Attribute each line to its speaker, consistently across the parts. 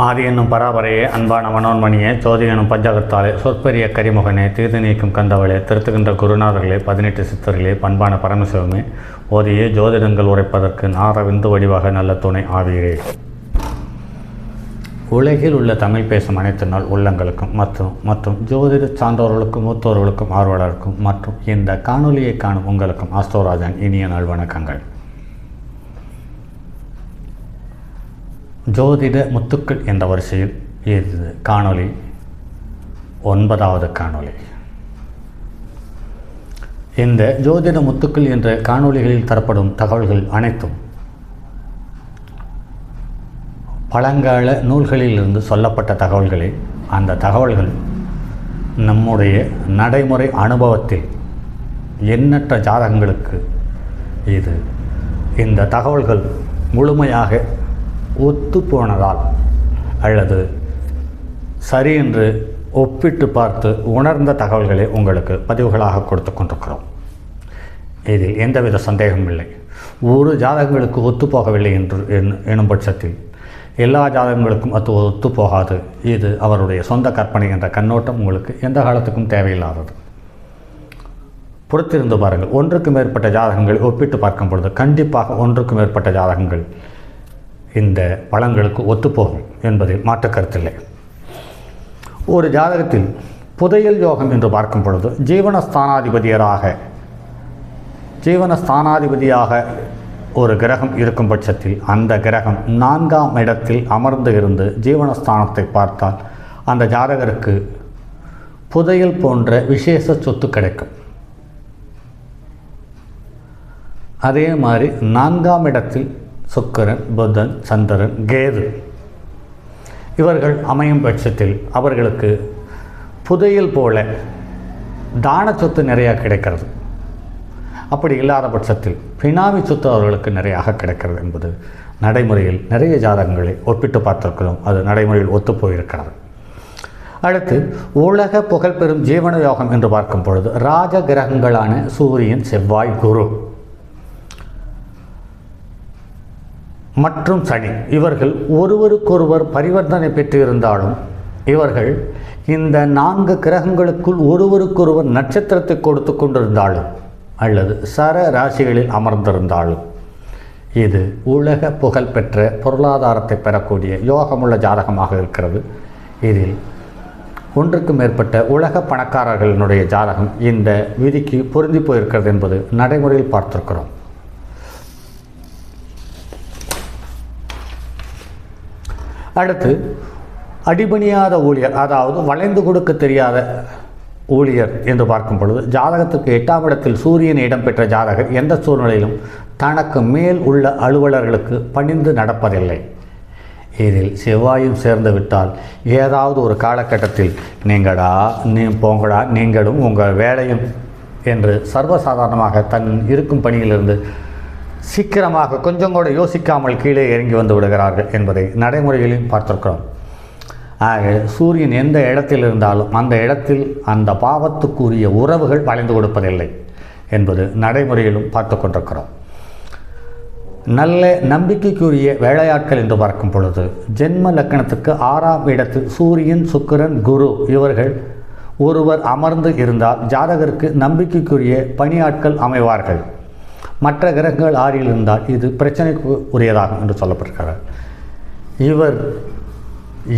Speaker 1: ஆதி என்னும் பராபரையே, அன்பான மனோன்மணியே, ஜோதி எனும் பஞ்சகத்தாலே, சொற்பெரிய கரிமுகனே, தீர்த்து நீக்கும் கந்தவளே, திருத்துகின்ற குருநாதர்களே, 18 சித்தர்களே, பண்பான பரமசிவமே, ஓதியே ஜோதிடங்கள் உரைப்பதற்கு நாரவிந்து வடிவாக நல்ல துணை ஆவீரே. உலகில் உள்ள தமிழ் பேசும் அனைத்து நாள் உள்ளங்களுக்கும் மற்றும் ஜோதிட சான்றோர்களுக்கும் மூத்தோர்களுக்கும் ஆர்வலருக்கும் மற்றும் இந்த காணொலியை காணும் உங்களுக்கும் ஆஸ்ட்ரோராஜன் இனிய நாள் வணக்கங்கள். ஜோதிட முத்துக்கள் என்ற வரிசையில் இது காணொலி 9வது காணொலி. இந்த ஜோதிட முத்துக்கள் என்ற காணொலிகளில் தரப்படும் தகவல்கள் அனைத்தும் பழங்கால நூல்களிலிருந்து சொல்லப்பட்ட தகவல்களே. அந்த தகவல்கள் நம்முடைய நடைமுறை அனுபவத்தில் எண்ணற்ற ஜாதகங்களுக்கு இந்த தகவல்கள் முழுமையாக ஒத்துப்போனதால் அல்லது சரி என்று ஒப்பிட்டு பார்த்து உணர்ந்த தகவல்களை உங்களுக்கு பதிவுகளாக கொடுத்து கொண்டிருக்கிறோம். இதில் எந்தவித சந்தேகமும் இல்லை. ஒரு ஜாதகங்களுக்கு ஒத்துப்போகவில்லை எனும் பட்சத்தில் எல்லா ஜாதகங்களுக்கும் அது ஒத்துப்போகாது. இது அவருடைய சொந்த கற்பனை என்ற கண்ணோட்டம் உங்களுக்கு எந்த காலத்துக்கும் தேவையில்லாதது. பொறுத்திருந்து பாருங்கள். ஒன்றுக்கு மேற்பட்ட ஜாதகங்களை ஒப்பிட்டு பார்க்கும் பொழுது கண்டிப்பாக ஒன்றுக்கு மேற்பட்ட ஜாதகங்கள் இந்த பலன்களுக்கு ஒத்துப்போகும் என்பதில் மாற்று கருத்தில்லை. ஒரு ஜாதகத்தில் புதையல் யோகம் என்று பார்க்கும் பொழுது ஜீவனஸ்தானாதிபதியாக ஒரு கிரகம் இருக்கும் பட்சத்தில் அந்த கிரகம் 4ஆம் இடத்தில் அமர்ந்து இருந்து ஜீவனஸ்தானத்தை பார்த்தால் அந்த ஜாதகருக்கு புதையல் போன்ற விசேஷ சொத்து கிடைக்கும். அதே மாதிரி 4ஆம் இடத்தில் சுக்கிரன், புதன், சந்திரன், கேது இவர்கள் அமையும் பட்சத்தில் அவர்களுக்கு புதையல் போல தான சொத்து நிறையா கிடைக்கிறது. அப்படி இல்லாத பட்சத்தில் பினாமி சொத்து அவர்களுக்கு நிறையாக கிடைக்கிறது என்பது நடைமுறையில் நிறைய ஜாதகங்களை ஒப்பிட்டு பார்த்திருக்கிறோம். அது நடைமுறையில் ஒத்துப்போயிருக்கிறது. அடுத்து உலக புகழ்பெறும் ஜீவன யோகம் என்று பார்க்கும் பொழுது ராஜ கிரகங்களான சூரியன், செவ்வாய், குரு மற்றும் சனி இவர்கள் ஒருவருக்கொருவர் பரிவர்த்தனை பெற்றிருந்தாலும் இவர்கள் இந்த 4 கிரகங்களுக்குள் ஒருவருக்கொருவர் நட்சத்திரத்தை கொடுத்து கொண்டிருந்தாலும் அல்லது சர ராசிகளில் அமர்ந்திருந்தாலும் இது உலக புகழ்பெற்ற பொருளாதாரத்தை பெறக்கூடிய யோகமுள்ள ஜாதகமாக இருக்கிறது. இதில் ஒன்றுக்கு மேற்பட்ட உலக பணக்காரர்களினுடைய ஜாதகம் இந்த விதிக்கு பொருந்தி போயிருக்கிறது என்பது நடைமுறையில் பார்த்திருக்கிறோம். அடுத்து அடிபணியாத ஊழியர், அதாவது வளைந்து கொடுக்க தெரியாத ஊழியர் என்று பார்க்கும் பொழுது ஜாதகத்துக்கு 8ஆம் இடத்தில் சூரியன் இடம்பெற்ற ஜாதகர் எந்த சூழ்நிலையிலும் தனக்கு மேல் உள்ள அலுவலர்களுக்கு பணிந்து நடப்பதில்லை. இதில் செவ்வாயும் சேர்ந்து விட்டால் ஏதாவது ஒரு காலகட்டத்தில் போங்கடா நீங்களும் உங்கள் வேலையும் என்று சர்வசாதாரணமாக தன் இருக்கும் பணியிலிருந்து சீக்கிரமாக கொஞ்சம் கூட யோசிக்காமல் கீழே இறங்கி வந்து விடுகிறார்கள் என்பதை நடைமுறையிலும் பார்த்திருக்கிறோம். ஆக சூரியன் எந்த இடத்தில் இருந்தாலும் அந்த இடத்தில் அந்த பாவத்துக்குரிய உறவுகள் வளைந்து கொடுப்பதில்லை என்பது நடைமுறையிலும் பார்த்து கொண்டிருக்கிறோம். நல்ல நம்பிக்கைக்குரிய வேலையாட்கள் என்று பார்க்கும் பொழுது ஜென்ம லக்கணத்துக்கு 6ஆம் இடத்தில் சூரியன், சுக்கிரன், குரு இவர்கள் ஒருவர் அமர்ந்து இருந்தால் ஜாதகருக்கு நம்பிக்கைக்குரிய பணியாட்கள் அமைவார்கள். மற்ற கிரகங்கள் 6இல் இருந்தால் இது பிரச்சனைக்கு உரியதாகும் என்று சொல்லப்படுகிறார்.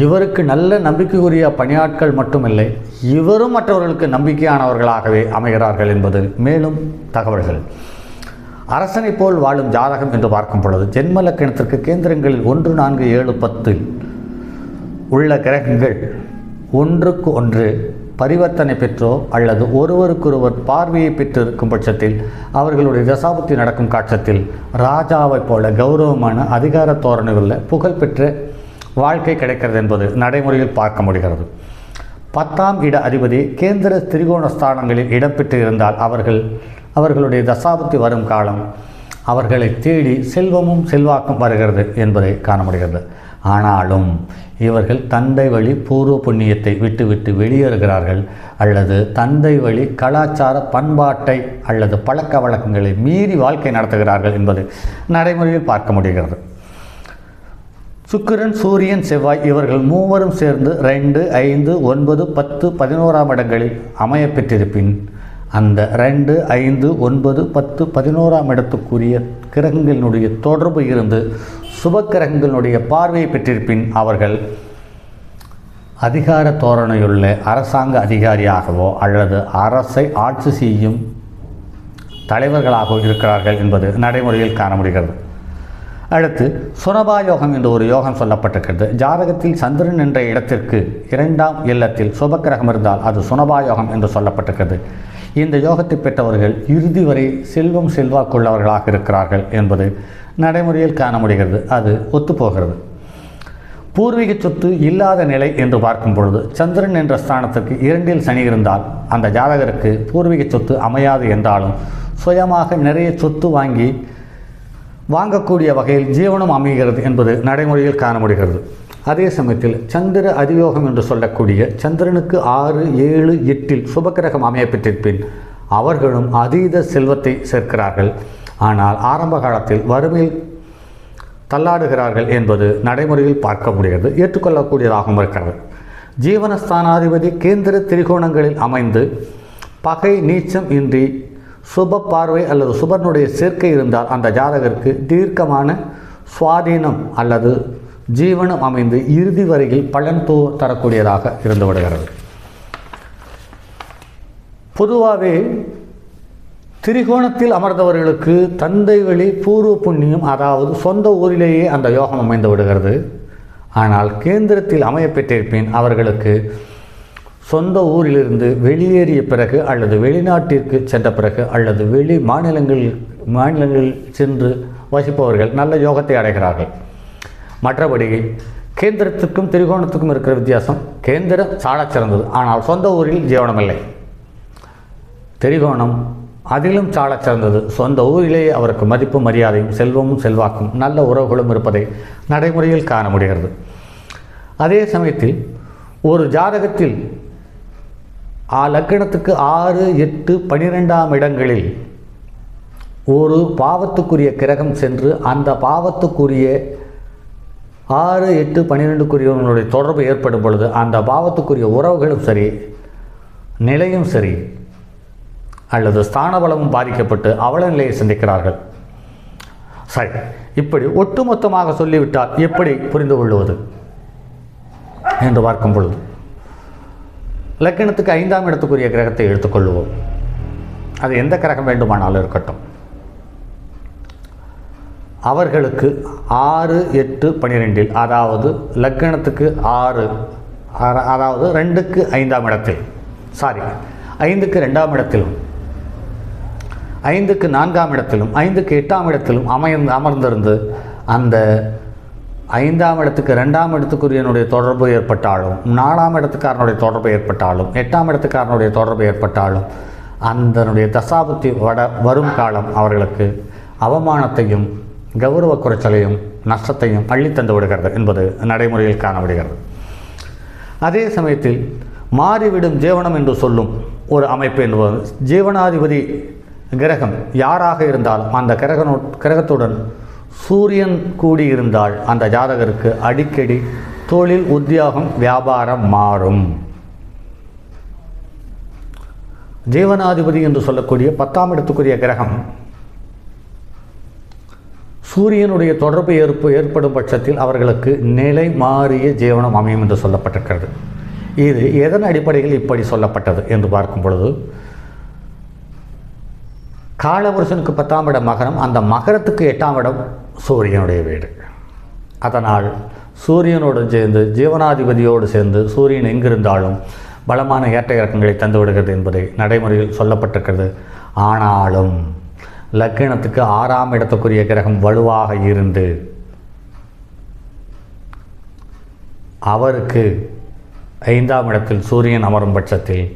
Speaker 1: இவருக்கு நல்ல நம்பிக்கைக்குரிய பணியாட்கள் மட்டுமில்லை, இவரும் மற்றவர்களுக்கு நம்பிக்கையானவர்களாகவே அமைகிறார்கள் என்பது மேலும் தகவல்கள். அரசனை போல் வாழும் ஜாதகம் என்று பார்க்கும் பொழுது ஜென்ம லக்கணத்திற்கு கேந்திரங்களில் 1, 4, 7, 10 உள்ள கிரகங்கள் ஒன்றுக்கு ஒன்று பரிவர்த்தனை பெற்றோ அல்லது ஒருவருக்கொருவர் பார்வையை பெற்று இருக்கும் பட்சத்தில் அவர்களுடைய தசாபுத்தி நடக்கும் காட்சத்தில் ராஜாவைப் போல கௌரவமான அதிகார தோரணை உள்ள புகழ்பெற்ற வாழ்க்கை கிடைக்கிறது என்பது நடைமுறையில் பார்க்க முடிகிறது. 10ஆம் இட அதிபதி கேந்திர திரிகோண ஸ்தானங்களில் இடம்பெற்று இருந்தால் அவர்களுடைய தசாபுத்தி வரும் காலம் அவர்களை தேடி செல்வமும் செல்வாக்கும் வருகிறது என்பதை காண முடிகிறது. ஆனாலும் இவர்கள் தந்தை வழி பூர்வ புண்ணியத்தை விட்டுவிட்டு வெளியேறுகிறார்கள் அல்லது தந்தை வழி கலாச்சார பண்பாட்டை அல்லது பழக்க வழக்கங்களை மீறி வாழ்க்கை நடத்துகிறார்கள் என்பது நடைமுறையில் பார்க்க முடிகிறது. சுக்கிரன், சூரியன், செவ்வாய் இவர்கள் மூவரும் சேர்ந்து 2, 5, 9, 10, 11ஆம் இடங்களில் அமைய பெற்றிருப்பின் அந்த 2, 5, 9, 10, 11ஆம் இடத்துக்குரிய கிரகங்களினுடைய தொடர்பு இருந்து சுப கிரகங்களுடைய பார்வையை பெற்றிருப்பின் அவர்கள் அதிகார தோரணையுள்ள அரசாங்க அதிகாரியாகவோ அல்லது அரசை ஆட்சி செய்யும் தலைவர்களாகவோ இருக்கிறார்கள் என்பது நடைமுறையில் காண முடிகிறது. அடுத்து சுனபா யோகம் என்று ஒரு யோகம் சொல்லப்பட்டிருக்கிறது. ஜாதகத்தில் சந்திரன் என்ற இடத்திற்கு 2ஆம் இல்லத்தில் சுபக்கிரகம் இருந்தால் அது சுனபா யோகம் என்று சொல்லப்பட்டிருக்கிறது. இந்த யோகத்தை பெற்றவர்கள் இறுதி வரை செல்வம் செல்வாக்குள்ளவர்களாக இருக்கிறார்கள் என்பது நடைமுறையில் காண முடிகிறது. அது ஒத்துப்போகிறது. பூர்வீக சொத்து இல்லாத நிலை என்று பார்க்கும் பொழுது சந்திரன் என்ற ஸ்தானத்திற்கு 2இல் சனி இருந்தால் அந்த ஜாதகருக்கு பூர்வீக சொத்து அமையாது என்றாலும் சுயமாக நிறைய சொத்து வாங்கக்கூடிய வகையில் ஜீவனம் அமைகிறது என்பது நடைமுறையில் காண முடிகிறது. அதே சமயத்தில் சந்திர அதியோகம் என்று சொல்லக்கூடிய சந்திரனுக்கு 6, 7, 8இல் சுபக்கிரகம் அமைய பெற்றிருப்பின் அவர்களும் அதீத செல்வத்தை சேர்க்கிறார்கள். ஆனால் ஆரம்ப காலத்தில் வறுமையில் தள்ளாடுகிறார்கள் என்பது நடைமுறையில் பார்க்க முடிகிறது, ஏற்றுக்கொள்ளக்கூடியதாகவும் இருக்கிறது. ஜீவனஸ்தானாதிபதி கேந்திர திரிகோணங்களில் அமைந்து பகை நீச்சம் இன்றி சுப பார்வை அல்லது சுபனுடைய சேர்க்கை இருந்தால் அந்த ஜாதகருக்கு தீர்க்கமான சுவாதீனம் அல்லது ஜீவனம் அமைந்து இறுதி வரையில் பலன் தரக்கூடியதாக இருந்து விடுகிறது. பொதுவாகவே திரிகோணத்தில் அமர்ந்தவர்களுக்கு தந்தை வழி பூர்வ புண்ணியம், அதாவது சொந்த ஊரிலேயே அந்த யோகம் அமைந்து விடுகிறது. ஆனால் கேந்திரத்தில் அமைய பெற்றிருப்பின் அவர்களுக்கு சொந்த ஊரிலிருந்து வெளியேறிய பிறகு அல்லது வெளிநாட்டிற்கு சென்ற பிறகு அல்லது வெளி மாநிலங்களில் சென்று வசிப்பவர்கள் நல்ல யோகத்தை அடைகிறார்கள். மற்றபடி கேந்திரத்துக்கும் திரிகோணத்துக்கும் இருக்கிற வித்தியாசம், கேந்திரம் சாலச் சிறந்தது ஆனால் சொந்த ஊரில் ஜீவனமில்லை. திரிகோணம் அதிலும் சாலச் சிறந்தது, சொந்த ஊரிலேயே அவருக்கு மதிப்பும் மரியாதையும் செல்வமும் செல்வாக்கும் நல்ல உறவுகளும் இருப்பதை நடைமுறையில் காண முடிகிறது. அதே சமயத்தில் ஒரு ஜாதகத்தில் லக்னத்துக்கு 6, 8, 12ஆம் இடங்களில் ஒரு பாவத்துக்குரிய கிரகம் சென்று அந்த பாவத்துக்குரிய 6, 8, 12க்குரியவர்களுடைய தொடர்பு ஏற்படும் பொழுது அந்த பாவத்துக்குரிய உறவுகளும் சரி, நிலையும் சரி அல்லது ஸ்தானபலமும் பாதிக்கப்பட்டு அவல நிலையை சந்திக்கிறார்கள். சரி, இப்படி ஒட்டுமொத்தமாக சொல்லிவிட்டால் எப்படி புரிந்து கொள்வது என்று பார்க்கும் பொழுது லக்னத்துக்கு 5ஆம் இடத்துக்குரிய கிரகத்தை எடுத்துக்கொள்வோம். அது எந்த கிரகம் வேண்டுமானாலும் இருக்கட்டும். அவர்களுக்கு 6, 8, 12இல், அதாவது லக்னத்துக்கு 6, அதாவது 2க்கு 5ஆம் இடத்தில், 5க்கு 2ஆம் இடத்திலும் 5க்கு 4ஆம் இடத்திலும் 5க்கு 8ஆம் இடத்திலும் அமர்ந்திருந்து அந்த 5ஆம் இடத்துக்கு 2ஆம் இடத்துக்குரியனுடைய தொடர்பு ஏற்பட்டாலும், 4ஆம் இடத்துக்காரனுடைய தொடர்பு ஏற்பட்டாலும், 8ஆம் இடத்துக்காரனுடைய தொடர்பு ஏற்பட்டாலும் அதனுடைய தசாபுத்தி வரும் காலம் அவர்களுக்கு அவமானத்தையும் கௌரவ குறைச்சலையும் நஷ்டத்தையும் அள்ளி தந்து விடுகிறது என்பது நடைமுறையில் காணப்படுகிறது. அதே சமயத்தில் மாறிவிடும் ஜீவனம் என்று சொல்லும் ஒரு அமைப்பு என்பது, ஜீவனாதிபதி கிரகம் யாராக இருந்தாலும் அந்த கிரகத்துடன் சூரியன் கூடியிருந்தால் அந்த ஜாதகருக்கு அடிக்கடி தொழில், உத்தியோகம், வியாபாரம் மாறும். ஜீவனாதிபதி என்று சொல்லக்கூடிய 10ஆம் இடத்துக்குரிய கிரகம் சூரியனுடைய தொடர்பு ஏற்படும் பட்சத்தில் அவர்களுக்கு நிலை மாறிய ஜீவனம் அமையும் என்று சொல்லப்பட்டிருக்கிறது. இது எதன் அடிப்படையில் இப்படி சொல்லப்பட்டது என்று பார்க்கும் பொழுது, காலபுருஷனுக்கு 10ஆம் இடம் மகரம், அந்த மகரத்துக்கு 8ஆம் இடம் சூரியனுடைய வீடு. அதனால் சூரியனோடு சேர்ந்து ஜீவனாதிபதியோடு சேர்ந்து சூரியன் எங்கிருந்தாலும் பலமான ஏற்ற இறக்கங்களை தந்து விடுகிறது என்பதை நடைமுறையில் சொல்லப்பட்டிருக்கிறது. ஆனாலும் லக்னத்துக்கு 6ஆம் இடத்துக்குரிய கிரகம் வலுவாக இருந்து அவருக்கு 5ஆம் இடத்தில் சூரியன் அமரும் பட்சத்தில்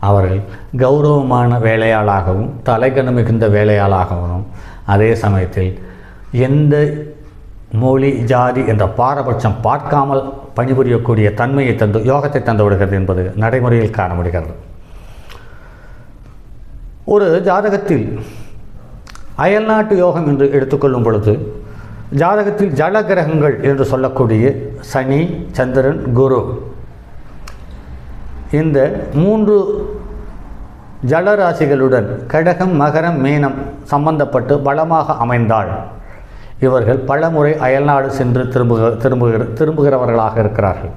Speaker 1: அவர்கள் கௌரவமான வேலையாளாகவும் தலைகணம் மிகுந்த வேலையாளாகவும், அதே சமயத்தில் எந்த மொழி ஜாதி என்ற பாரபட்சம் பார்க்காமல் பணிபுரியக்கூடிய தன்மையை தந்து யோகத்தை தந்து விடுகிறது என்பது நடைமுறையில் காண முடிகிறது. ஒரு ஜாதகத்தில் அயல்நாட்டு யோகம் என்று எடுத்துக்கொள்ளும் பொழுது ஜாதகத்தில் ஜல கிரகங்கள் என்று சொல்லக்கூடிய சனி, சந்திரன், குரு, இந்த 3 ஜலராசிகளுடன் கடகம், மகரம், மீனம் சம்பந்தப்பட்டு பலமாக அமைந்தால் இவர்கள் பலமுறை அயல்நாடு சென்று திரும்புகிறவர்களாக இருக்கிறார்கள்.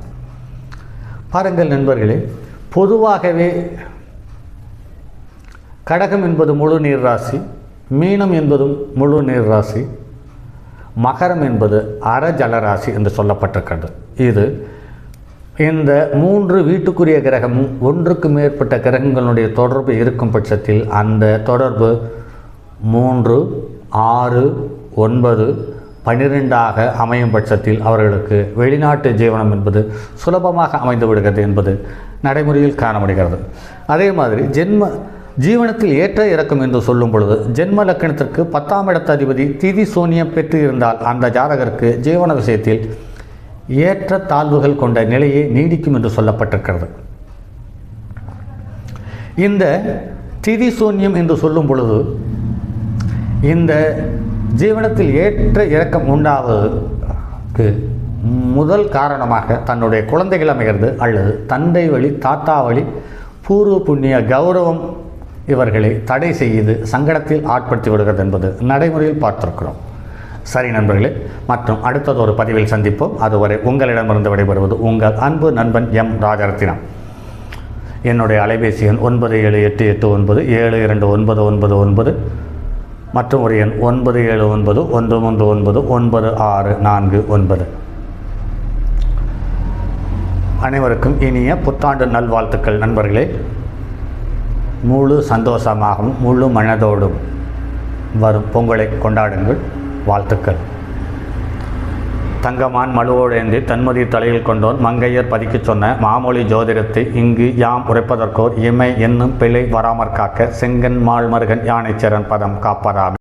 Speaker 1: பாருங்கள் நண்பர்களே, பொதுவாகவே கடகம் என்பது முழு நீர் ராசி, மீனம் என்பதும் முழு நீர் ராசி, மகரம் என்பது அற ஜலராசி என்று சொல்லப்பட்டிருக்கிறது. இது இந்த 3 வீட்டுக்குரிய கிரகமும் ஒன்றுக்கு மேற்பட்ட கிரகங்களுடைய தொடர்பு இருக்கும் பட்சத்தில் அந்த தொடர்பு 3, 6, 9, 12 அமையும் பட்சத்தில் அவர்களுக்கு வெளிநாட்டு ஜீவனம் என்பது சுலபமாக அமைந்து விடுகிறது என்பது நடைமுறையில் காண முடிகிறது. அதே மாதிரி ஜீவனத்தில் ஏற்ற இறக்கம் என்று சொல்லும் பொழுது ஜென்ம லக்கணத்திற்கு 10ஆம் இடத்து அதிபதி திதி சூன்யம் பெற்று இருந்தால் அந்த ஜாதகருக்கு ஜீவன விஷயத்தில் ஏற்ற தாழ்வுகள் கொண்ட நிலையே நீடிக்கும் என்று சொல்லப்பட்டிருக்கிறது. இந்த திதி சூன்யம் என்று சொல்லும் பொழுது இந்த ஜீவனத்தில் ஏற்ற இறக்கம் உண்டாவதற்கு முதல் காரணமாக தன்னுடைய குழந்தைகள் அமைகிறது அல்லது தந்தை வழி, தாத்தா வழி பூர்வ புண்ணிய கௌரவம் இவர்களை தடை செய்து சங்கடத்தில் ஆட்படுத்தி விடுகிறது என்பது நடைமுறையில் பார்த்திருக்கிறோம். சரி நண்பர்களே, மற்றும் அடுத்ததொரு பதிவில் சந்திப்போம். அதுவரை உங்களிடமிருந்து விடைபெறுவது உங்கள் அன்பு நண்பன் எம் ராஜரத்தினம். என்னுடைய அலைபேசி எண் 9788972999 மற்றும் ஒரு எண் 9791399649. அனைவருக்கும் இனிய புத்தாண்டு நல்வாழ்த்துக்கள் நண்பர்களே. முழு சந்தோஷமாகவும் முழு மனதோடும் வரும் பொங்கலை கொண்டாடுங்கள். வாழ்த்துக்கள். தங்கமான் மழுவோடேந்தி தன்மதி தலையில் கொண்டோன் மங்கையர் பதிக்கச் சொன்ன மாமொழி ஜோதிடத்தை இங்கு யாம் உரைப்பதற்கோர் இமை என்னும் பிழை வராமற் காக்க செங்கன் மால்மருகன் யானைச்சரன் பதம் காப்பதாம்.